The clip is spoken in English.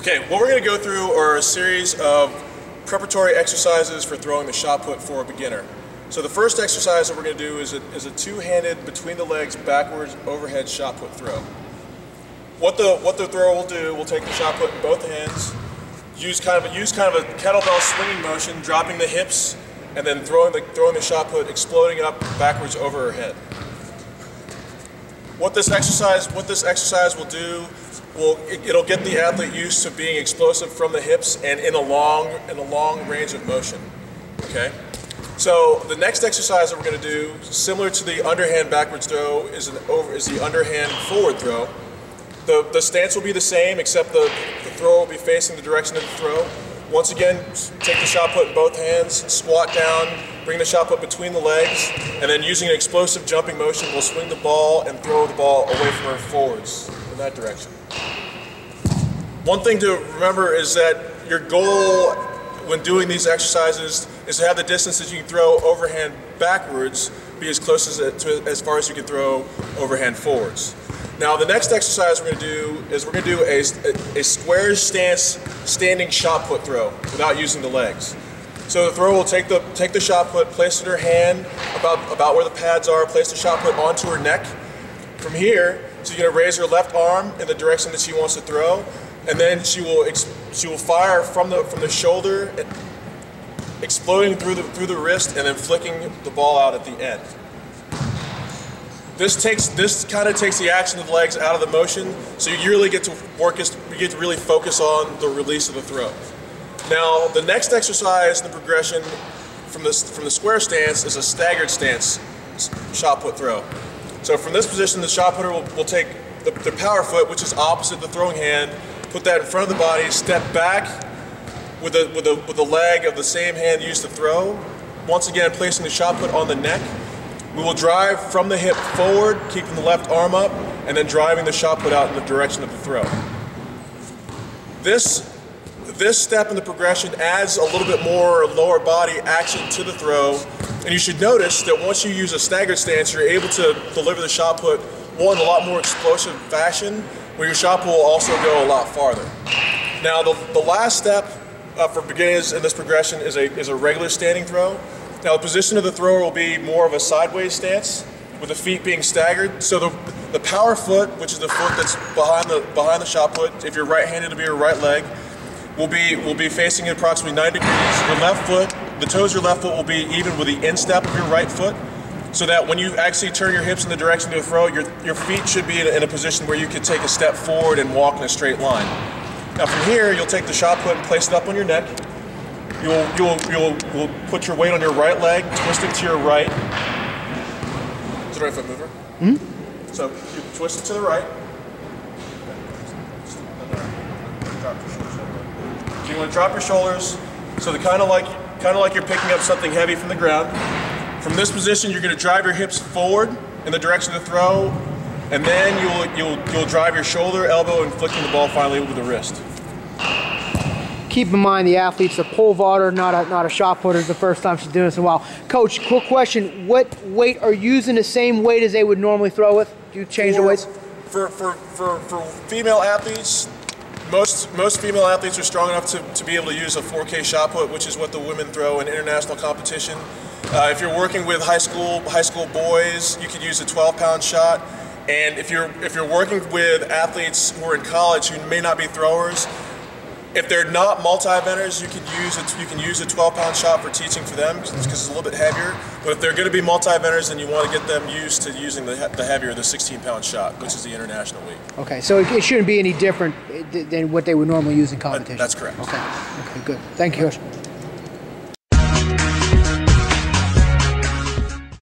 Okay, what we're going to go through are a series of preparatory exercises for throwing the shot put for a beginner. So the first exercise that we're going to do is a two-handed between the legs backwards overhead shot put throw. What the thrower will do, we'll take the shot put in both hands, use kind of a kettlebell swinging motion, dropping the hips, and then throwing the shot put, exploding up backwards over her head. What this exercise will do, it'll get the athlete used to being explosive from the hips and in a long range of motion. Okay. So the next exercise that we're going to do, similar to the underhand backwards throw, is the underhand forward throw. The stance will be the same, except the thrower will be facing the direction of the throw. Once again, take the shot put in both hands, squat down, bring the shot put between the legs, and then using an explosive jumping motion, we'll swing the ball and throw the ball away from her forwards in that direction. One thing to remember is that your goal when doing these exercises is to have the distance that you can throw overhand backwards be as close as far as you can throw overhand forwards. Now the next exercise we're going to do is a square stance standing shot put throw without using the legs. So the thrower will take the shot put, place it in her hand about where the pads are, place the shot put onto her neck. From here, she's going to raise her left arm in the direction that she wants to throw, and then she will fire from the shoulder, exploding through the wrist, and then flicking the ball out at the end. This kind of takes the action of the legs out of the motion, so you really get to really focus on the release of the throw. Now, the next exercise in the progression from the square stance is a staggered stance shot put throw. So from this position, the shot putter will take the power foot, which is opposite the throwing hand, put that in front of the body, step back with the leg of the same hand used to throw. Once again, placing the shot put on the neck. We will drive from the hip forward, keeping the left arm up, and then driving the shot put out in the direction of the throw. This step in the progression adds a little bit more lower body action to the throw, and you should notice that once you use a staggered stance, you're able to deliver the shot put in a lot more explosive fashion, where your shot put will also go a lot farther. Now the last step for beginners in this progression is a regular standing throw. Now the position of the thrower will be more of a sideways stance, with the feet being staggered. So the power foot, which is the foot that's behind the shot put, if you're right-handed, to be your right leg, will be facing approximately 90 degrees. Your left foot, the toes of your left foot will be even with the instep of your right foot, so that when you actually turn your hips in the direction of the throw, your feet should be in a position where you can take a step forward and walk in a straight line. Now from here, you'll take the shot put and place it up on your neck. You'll put your weight on your right leg, twist it to your right. Is the right foot mover? Mm-hmm. So you twist it to the right. So you want to drop your shoulders, so they're kind of like you're picking up something heavy from the ground. From this position, you're going to drive your hips forward in the direction of the throw, and then you'll drive your shoulder, elbow, and flicking the ball finally with the wrist. Keep in mind the athlete's a pole vaulter, not a shot putter. It's the first time she's doing this in a while. Coach, quick question: what weight are you using? The same weight as they would normally throw with? Do you change the weights? For female athletes, most female athletes are strong enough to be able to use a 4K shot put, which is what the women throw in international competition. If you're working with high school boys, you could use a 12-pound shot. And if you're working with athletes who are in college who may not be throwers, if they're not multi-eventers, you can use a 12-pound shot for teaching for them because it's a little bit heavier. But if they're going to be multi-eventers, then you want to get them used to using the heavier, the 16-pound shot, which is the international weight. Okay, so it shouldn't be any different than what they would normally use in competition. That's correct. Okay, good. Thank you, Coach.